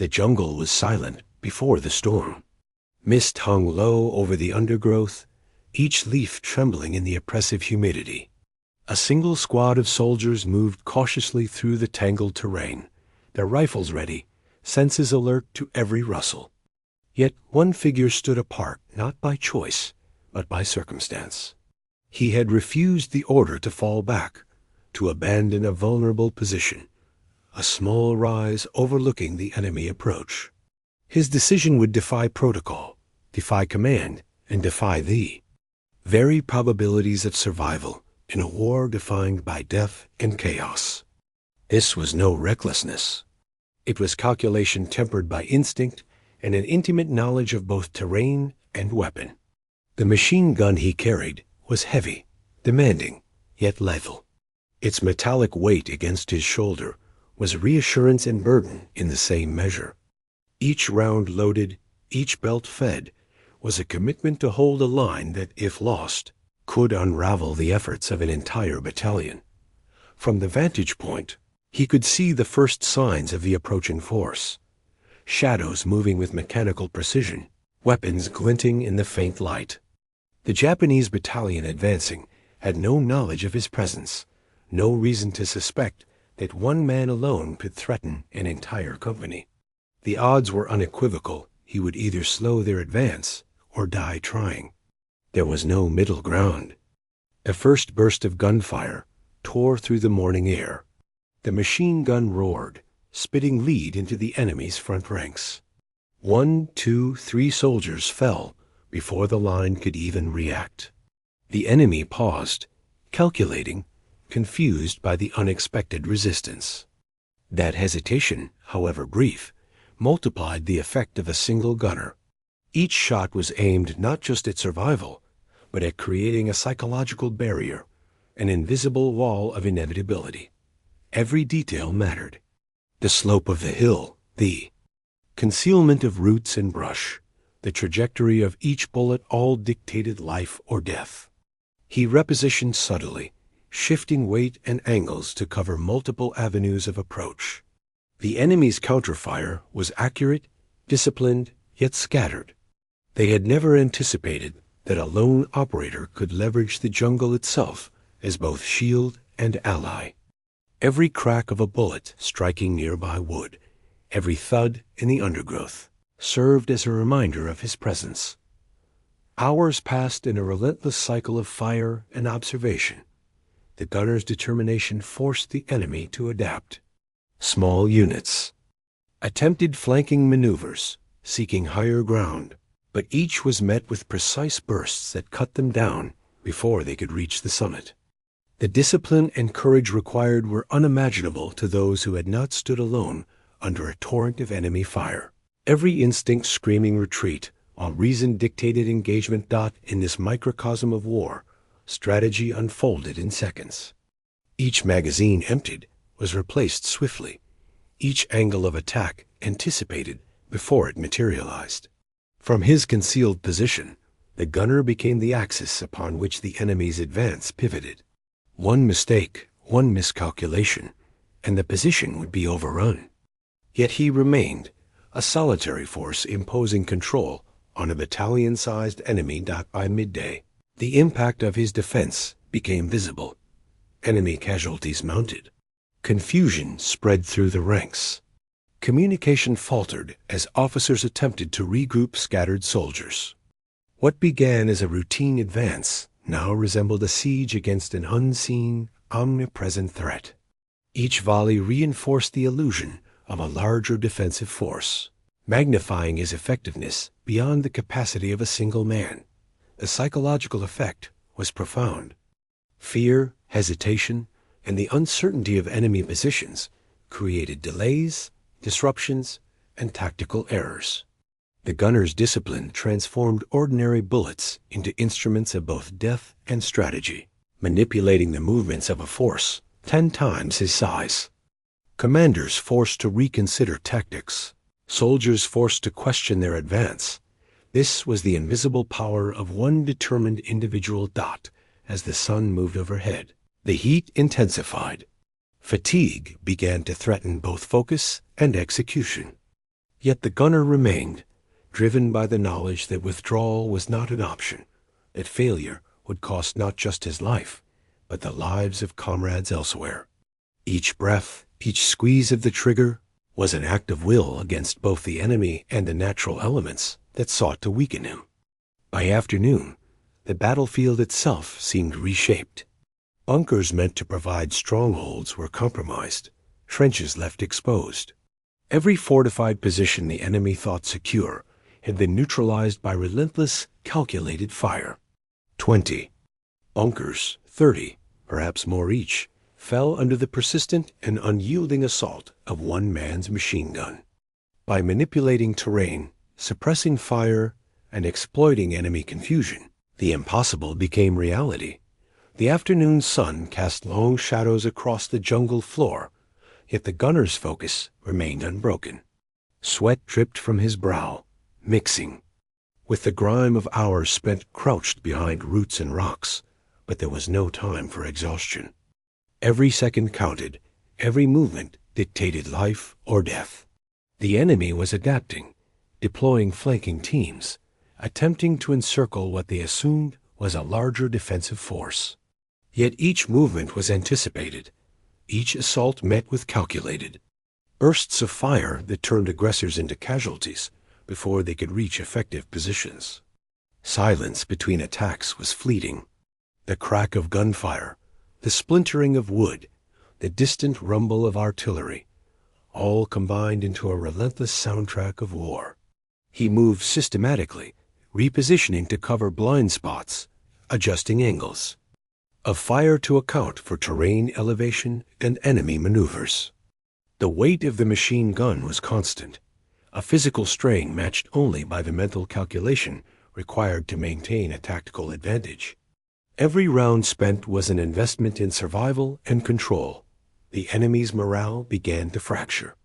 The jungle was silent before the storm. Mist hung low over the undergrowth, each leaf trembling in the oppressive humidity. A single squad of soldiers moved cautiously through the tangled terrain, their rifles ready, senses alert to every rustle. Yet one figure stood apart, not by choice, but by circumstance. He had refused the order to fall back, to abandon a vulnerable position, a small rise overlooking the enemy approach. His decision would defy protocol, defy command, and defy the very probabilities of survival in a war defined by death and chaos. This was no recklessness. It was calculation tempered by instinct and an intimate knowledge of both terrain and weapon. The machine gun he carried was heavy, demanding, yet lethal. Its metallic weight against his shoulder was reassurance and burden in the same measure. Each round loaded, each belt fed, was a commitment to hold a line that, if lost, could unravel the efforts of an entire battalion. From the vantage point, he could see the first signs of the approaching force. Shadows moving with mechanical precision, weapons glinting in the faint light. The Japanese battalion advancing had no knowledge of his presence, no reason to suspect that one man alone could threaten an entire company. The odds were unequivocal. He would either slow their advance or die trying. There was no middle ground. A first burst of gunfire tore through the morning air. The machine gun roared, spitting lead into the enemy's front ranks. 1, 2, 3 soldiers fell before the line could even react. The enemy paused, calculating, confused by the unexpected resistance. That hesitation, however brief, multiplied the effect of a single gunner. Each shot was aimed not just at survival, but at creating a psychological barrier, an invisible wall of inevitability. Every detail mattered. The slope of the hill, the concealment of roots and brush, the trajectory of each bullet all dictated life or death. He repositioned subtly, shifting weight and angles to cover multiple avenues of approach. The enemy's counterfire was accurate, disciplined, yet scattered. They had never anticipated that a lone operator could leverage the jungle itself as both shield and ally. Every crack of a bullet striking nearby wood, every thud in the undergrowth, served as a reminder of his presence. Hours passed in a relentless cycle of fire and observation. The gunner's determination forced the enemy to adapt. Small units attempted flanking maneuvers, seeking higher ground, but each was met with precise bursts that cut them down before they could reach the summit. The discipline and courage required were unimaginable to those who had not stood alone under a torrent of enemy fire. Every instinct screaming retreat, while reason dictated engagement. In this microcosm of war, strategy unfolded in seconds. Each magazine emptied was replaced swiftly, each angle of attack anticipated before it materialized. From his concealed position, the gunner became the axis upon which the enemy's advance pivoted. One mistake, one miscalculation, and the position would be overrun. Yet he remained, a solitary force imposing control on a battalion-sized enemy. By midday, the impact of his defense became visible. Enemy casualties mounted. Confusion spread through the ranks. Communication faltered as officers attempted to regroup scattered soldiers. What began as a routine advance now resembled a siege against an unseen, omnipresent threat. Each volley reinforced the illusion of a larger defensive force, magnifying his effectiveness beyond the capacity of a single man. The psychological effect was profound. Fear, hesitation, and the uncertainty of enemy positions created delays, disruptions, and tactical errors. The gunner's discipline transformed ordinary bullets into instruments of both death and strategy, manipulating the movements of a force 10 times his size. Commanders forced to reconsider tactics, soldiers forced to question their advance. This was the invisible power of one determined individual. As the sun moved overhead, the heat intensified. Fatigue began to threaten both focus and execution. Yet the gunner remained, driven by the knowledge that withdrawal was not an option, that failure would cost not just his life, but the lives of comrades elsewhere. Each breath, each squeeze of the trigger, was an act of will against both the enemy and the natural elements that sought to weaken him. By afternoon, the battlefield itself seemed reshaped. Bunkers meant to provide strongholds were compromised, trenches left exposed. Every fortified position the enemy thought secure had been neutralized by relentless, calculated fire. 20 bunkers, 30, perhaps more each, fell under the persistent and unyielding assault of one man's machine gun. By manipulating terrain, suppressing fire, and exploiting enemy confusion, the impossible became reality. The afternoon sun cast long shadows across the jungle floor, yet the gunner's focus remained unbroken. Sweat dripped from his brow, mixing with the grime of hours spent crouched behind roots and rocks, but there was no time for exhaustion. Every second counted, every movement dictated life or death. The enemy was adapting, deploying flanking teams, attempting to encircle what they assumed was a larger defensive force. Yet each movement was anticipated, each assault met with calculated bursts of fire that turned aggressors into casualties before they could reach effective positions. Silence between attacks was fleeting. The crack of gunfire, the splintering of wood, the distant rumble of artillery, all combined into a relentless soundtrack of war. He moved systematically, repositioning to cover blind spots, adjusting angles of fire to account for terrain elevation and enemy maneuvers. The weight of the machine gun was constant, a physical strain matched only by the mental calculation required to maintain a tactical advantage. Every round spent was an investment in survival and control. The enemy's morale began to fracture.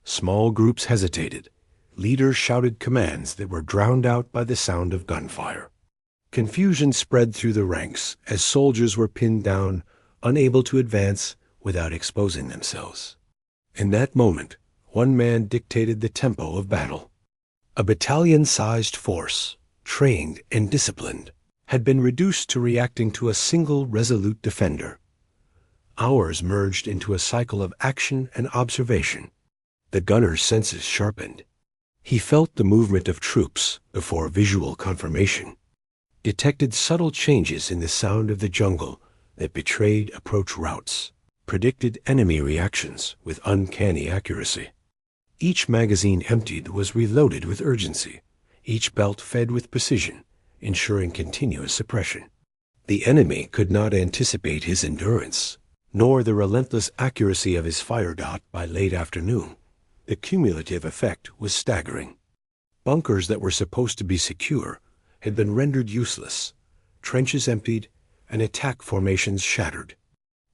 Small groups hesitated. Leaders shouted commands that were drowned out by the sound of gunfire. Confusion spread through the ranks as soldiers were pinned down, unable to advance without exposing themselves. In that moment, one man dictated the tempo of battle. A battalion-sized force, trained and disciplined, had been reduced to reacting to a single resolute defender. Hours merged into a cycle of action and observation. The gunner's senses sharpened. He felt the movement of troops before visual confirmation, detected subtle changes in the sound of the jungle that betrayed approach routes, predicted enemy reactions with uncanny accuracy. Each magazine emptied was reloaded with urgency, each belt fed with precision, ensuring continuous suppression. The enemy could not anticipate his endurance, nor the relentless accuracy of his fire dot by late afternoon. The cumulative effect was staggering. Bunkers that were supposed to be secure had been rendered useless, trenches emptied, and attack formations shattered.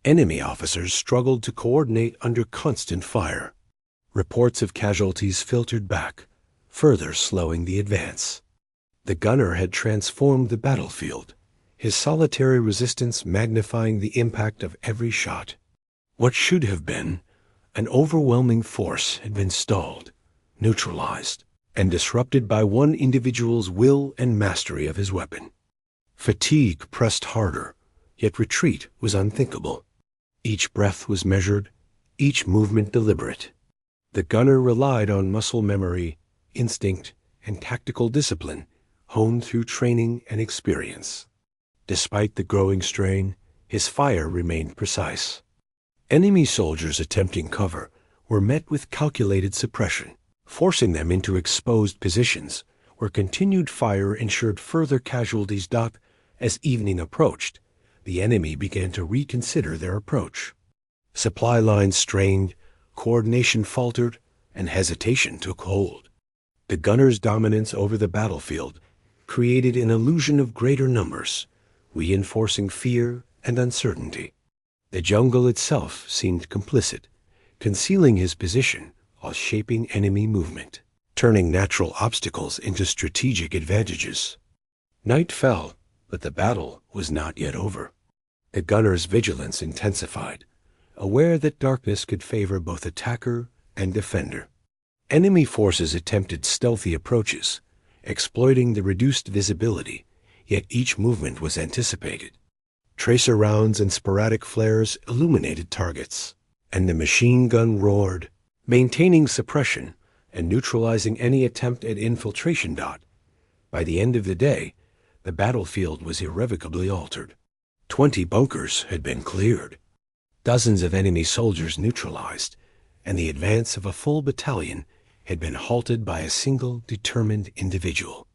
Enemy officers struggled to coordinate under constant fire. Reports of casualties filtered back, further slowing the advance. The gunner had transformed the battlefield, his solitary resistance magnifying the impact of every shot. What should have been an overwhelming force had been stalled, neutralized, and disrupted by one individual's will and mastery of his weapon. Fatigue pressed harder, yet retreat was unthinkable. Each breath was measured, each movement deliberate. The gunner relied on muscle memory, instinct, and tactical discipline honed through training and experience. Despite the growing strain, his fire remained precise. Enemy soldiers attempting cover were met with calculated suppression, forcing them into exposed positions where continued fire ensured further casualties. As evening approached, the enemy began to reconsider their approach. Supply lines strained, coordination faltered, and hesitation took hold. The gunner's dominance over the battlefield created an illusion of greater numbers, reinforcing fear and uncertainty. The jungle itself seemed complicit, concealing his position while shaping enemy movement, turning natural obstacles into strategic advantages. Night fell, but the battle was not yet over. The gunner's vigilance intensified, aware that darkness could favor both attacker and defender. Enemy forces attempted stealthy approaches, exploiting the reduced visibility, yet each movement was anticipated. Tracer rounds and sporadic flares illuminated targets, and the machine gun roared, maintaining suppression and neutralizing any attempt at infiltration. By the end of the day, the battlefield was irrevocably altered. 20 bunkers had been cleared, dozens of enemy soldiers neutralized, and the advance of a full battalion had been halted by a single determined individual.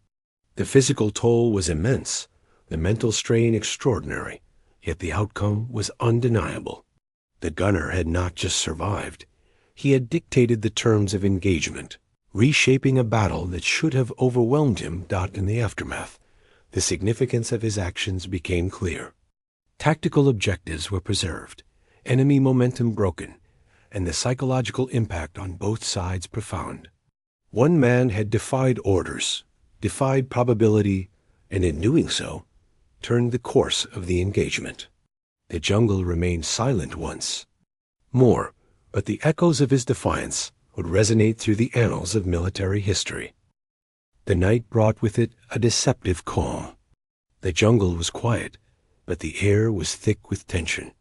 The physical toll was immense, the mental strain extraordinary, yet the outcome was undeniable. The gunner had not just survived, he had dictated the terms of engagement, reshaping a battle that should have overwhelmed him. In the aftermath, the significance of his actions became clear. Tactical objectives were preserved, enemy momentum broken, and the psychological impact on both sides profound. One man had defied orders, defied probability, and in doing so, turned the course of the engagement. The jungle remained silent once more, but the echoes of his defiance would resonate through the annals of military history. The night brought with it a deceptive calm. The jungle was quiet, but the air was thick with tension.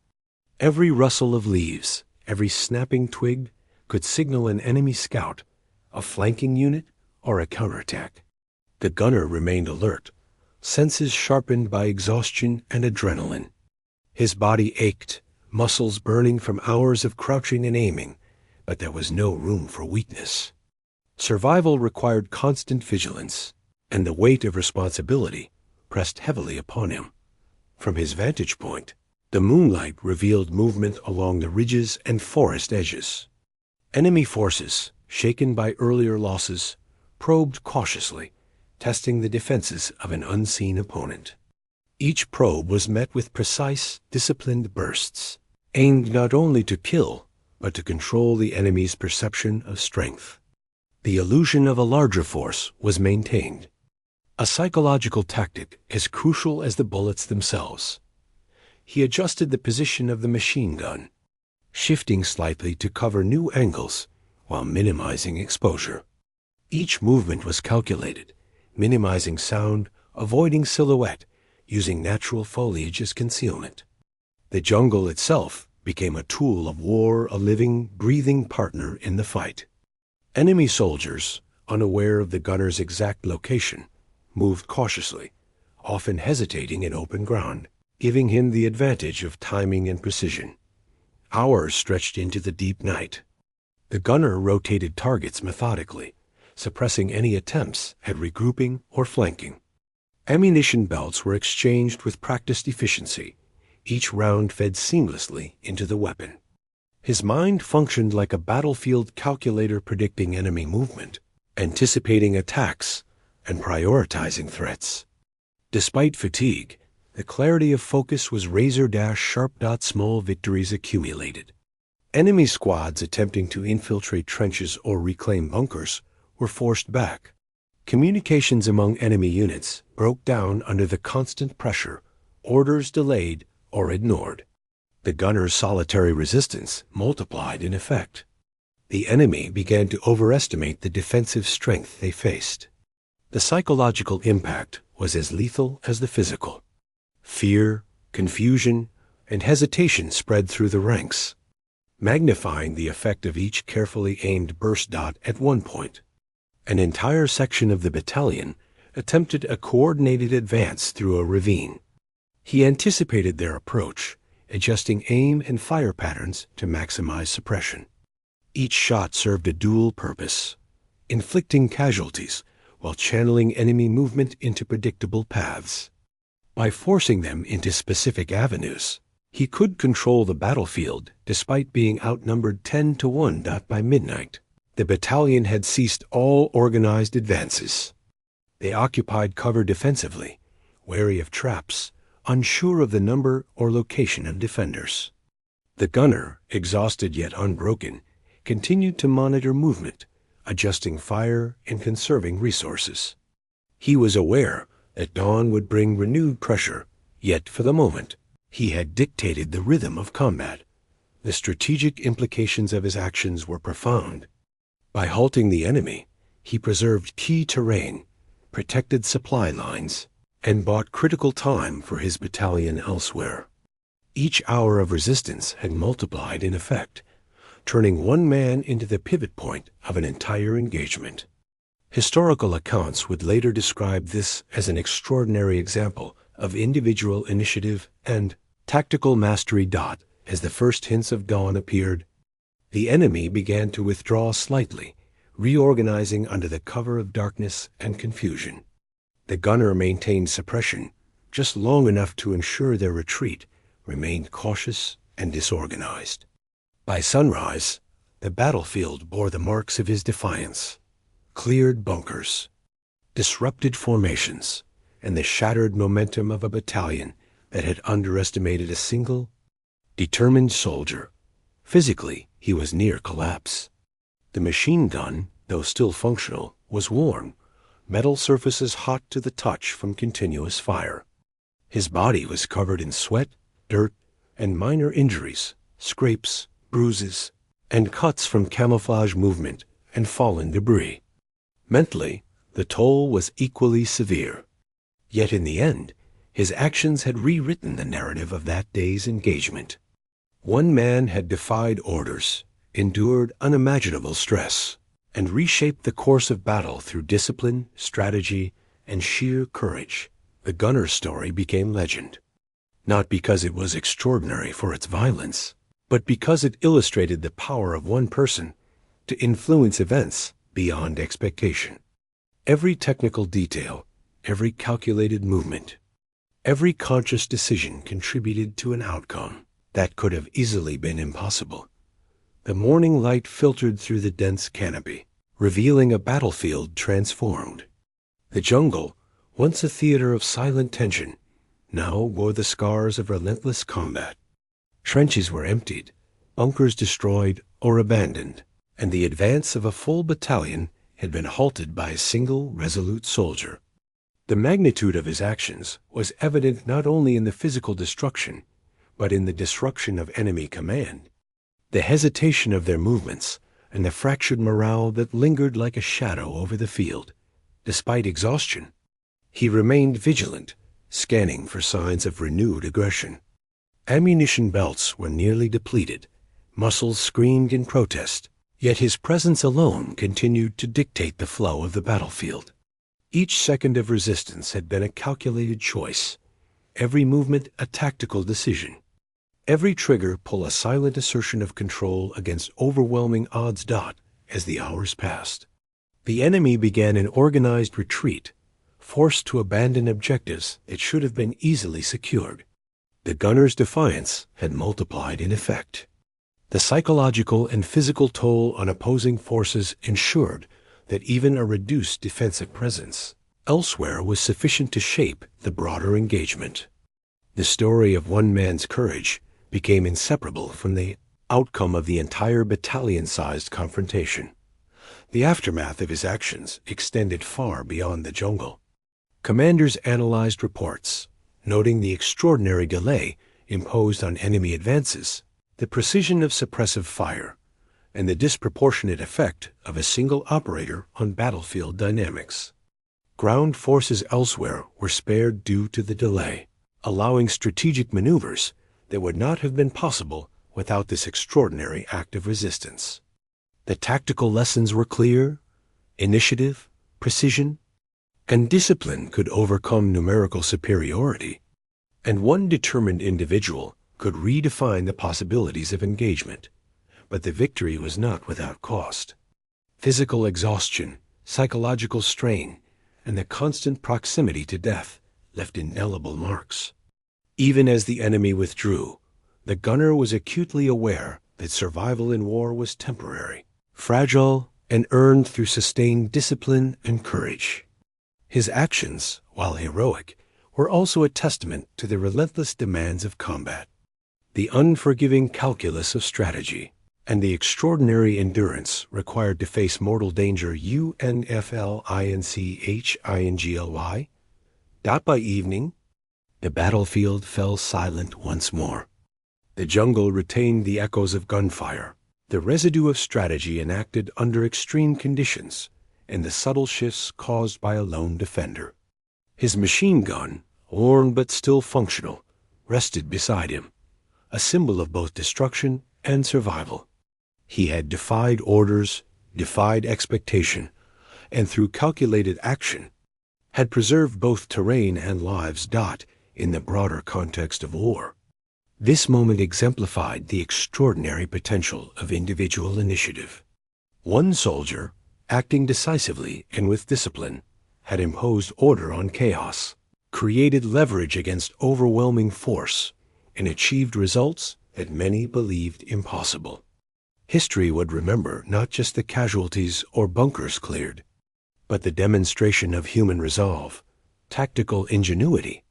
Every rustle of leaves, every snapping twig could signal an enemy scout, a flanking unit, or a counterattack. The gunner remained alert, senses sharpened by exhaustion and adrenaline. His body ached, muscles burning from hours of crouching and aiming, but there was no room for weakness. Survival required constant vigilance, and the weight of responsibility pressed heavily upon him. From his vantage point, the moonlight revealed movement along the ridges and forest edges. Enemy forces, shaken by earlier losses, probed cautiously, testing the defenses of an unseen opponent. Each probe was met with precise, disciplined bursts, aimed not only to kill, but to control the enemy's perception of strength. The illusion of a larger force was maintained, a psychological tactic as crucial as the bullets themselves. He adjusted the position of the machine gun, shifting slightly to cover new angles while minimizing exposure. Each movement was calculated, minimizing sound, avoiding silhouette, using natural foliage as concealment. The jungle itself became a tool of war, a living, breathing partner in the fight. Enemy soldiers, unaware of the gunner's exact location, moved cautiously, often hesitating in open ground, giving him the advantage of timing and precision. Hours stretched into the deep night. The gunner rotated targets methodically, suppressing any attempts at regrouping or flanking. Ammunition belts were exchanged with practiced efficiency, each round fed seamlessly into the weapon. His mind functioned like a battlefield calculator predicting enemy movement, anticipating attacks, and prioritizing threats. Despite fatigue, the clarity of focus was razor-sharp. Small victories accumulated. Enemy squads attempting to infiltrate trenches or reclaim bunkers were forced back. Communications among enemy units broke down under the constant pressure, orders delayed or ignored. The gunner's solitary resistance multiplied in effect. The enemy began to overestimate the defensive strength they faced. The psychological impact was as lethal as the physical. Fear, confusion, and hesitation spread through the ranks, magnifying the effect of each carefully aimed burst. At one point, an entire section of the battalion attempted a coordinated advance through a ravine. He anticipated their approach, adjusting aim and fire patterns to maximize suppression. Each shot served a dual purpose, inflicting casualties while channeling enemy movement into predictable paths. By forcing them into specific avenues, he could control the battlefield despite being outnumbered 10-1. By midnight, the battalion had ceased all organized advances. They occupied cover defensively, wary of traps, unsure of the number or location of defenders. The gunner, exhausted yet unbroken, continued to monitor movement, adjusting fire and conserving resources. He was aware that dawn would bring renewed pressure, yet for the moment, he had dictated the rhythm of combat. The strategic implications of his actions were profound. By halting the enemy, he preserved key terrain, protected supply lines, and bought critical time for his battalion elsewhere. Each hour of resistance had multiplied in effect, turning one man into the pivot point of an entire engagement. Historical accounts would later describe this as an extraordinary example of individual initiative and tactical mastery. As the first hints of dawn appeared, the enemy began to withdraw slightly, reorganizing under the cover of darkness and confusion. The gunner maintained suppression just long enough to ensure their retreat remained cautious and disorganized. By sunrise, the battlefield bore the marks of his defiance: cleared bunkers, disrupted formations, and the shattered momentum of a battalion that had underestimated a single, determined soldier. Physically, he was near collapse. The machine gun, though still functional, was worn, metal surfaces hot to the touch from continuous fire. His body was covered in sweat, dirt, and minor injuries, scrapes, bruises, and cuts from camouflage movement and fallen debris. Mentally, the toll was equally severe. Yet in the end, his actions had rewritten the narrative of that day's engagement. One man had defied orders, endured unimaginable stress, and reshaped the course of battle through discipline, strategy, and sheer courage. The gunner's story became legend, not because it was extraordinary for its violence, but because it illustrated the power of one person to influence events beyond expectation. Every technical detail, every calculated movement, every conscious decision contributed to an outcome that could have easily been impossible. The morning light filtered through the dense canopy, revealing a battlefield transformed. The jungle, once a theater of silent tension, now bore the scars of relentless combat. Trenches were emptied, bunkers destroyed or abandoned, and the advance of a full battalion had been halted by a single resolute soldier. The magnitude of his actions was evident not only in the physical destruction, but in the disruption of enemy command, the hesitation of their movements, and the fractured morale that lingered like a shadow over the field. Despite exhaustion, he remained vigilant, scanning for signs of renewed aggression. Ammunition belts were nearly depleted, muscles screamed in protest, yet his presence alone continued to dictate the flow of the battlefield. Each second of resistance had been a calculated choice, every movement a tactical decision, every trigger pull a silent assertion of control against overwhelming odds. As the hours passed, the enemy began an organized retreat, forced to abandon objectives that should have been easily secured. The gunner's defiance had multiplied in effect. The psychological and physical toll on opposing forces ensured that even a reduced defensive presence elsewhere was sufficient to shape the broader engagement. The story of one man's courage became inseparable from the outcome of the entire battalion-sized confrontation. The aftermath of his actions extended far beyond the jungle. Commanders analyzed reports, noting the extraordinary delay imposed on enemy advances, the precision of suppressive fire, and the disproportionate effect of a single operator on battlefield dynamics. Ground forces elsewhere were spared due to the delay, allowing strategic maneuvers that would not have been possible without this extraordinary act of resistance. The tactical lessons were clear: initiative, precision, and discipline could overcome numerical superiority, and one determined individual could redefine the possibilities of engagement. But the victory was not without cost. Physical exhaustion, psychological strain, and the constant proximity to death left indelible marks. Even as the enemy withdrew, the gunner was acutely aware that survival in war was temporary, fragile, and earned through sustained discipline and courage. His actions, while heroic, were also a testament to the relentless demands of combat, the unforgiving calculus of strategy, and the extraordinary endurance required to face mortal danger. UNFLINCHINGLY. By evening, the battlefield fell silent once more. The jungle retained the echoes of gunfire, The residue of strategy enacted under extreme conditions, and the subtle shifts caused by a lone defender. His machine gun, worn but still functional, rested beside him, a symbol of both destruction and survival. He had defied orders, defied expectation, and through calculated action, had preserved both terrain and lives. In the broader context of war, this moment exemplified the extraordinary potential of individual initiative. One soldier, acting decisively and with discipline, had imposed order on chaos, created leverage against overwhelming force, and achieved results that many believed impossible. History would remember not just the casualties or bunkers cleared, but the demonstration of human resolve, tactical ingenuity,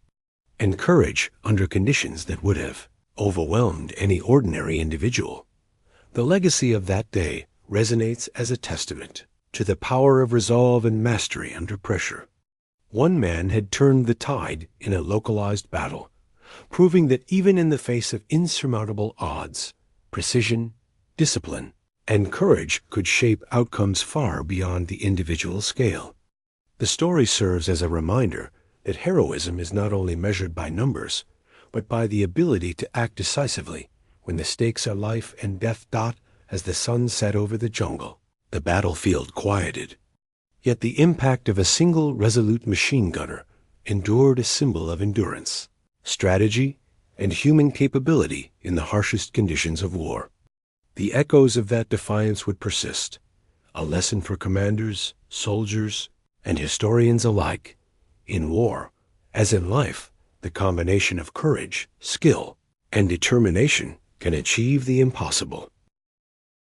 and courage under conditions that would have overwhelmed any ordinary individual. The legacy of that day resonates as a testament to the power of resolve and mastery under pressure. One man had turned the tide in a localized battle, proving that even in the face of insurmountable odds, precision, discipline, and courage could shape outcomes far beyond the individual scale. The story serves as a reminder that heroism is not only measured by numbers, but by the ability to act decisively when the stakes are life and death. As the sun set over the jungle, the battlefield quieted. Yet the impact of a single resolute machine gunner endured, a symbol of endurance, strategy, and human capability in the harshest conditions of war. The echoes of that defiance would persist, a lesson for commanders, soldiers, and historians alike. In war, as in life, the combination of courage, skill, and determination can achieve the impossible.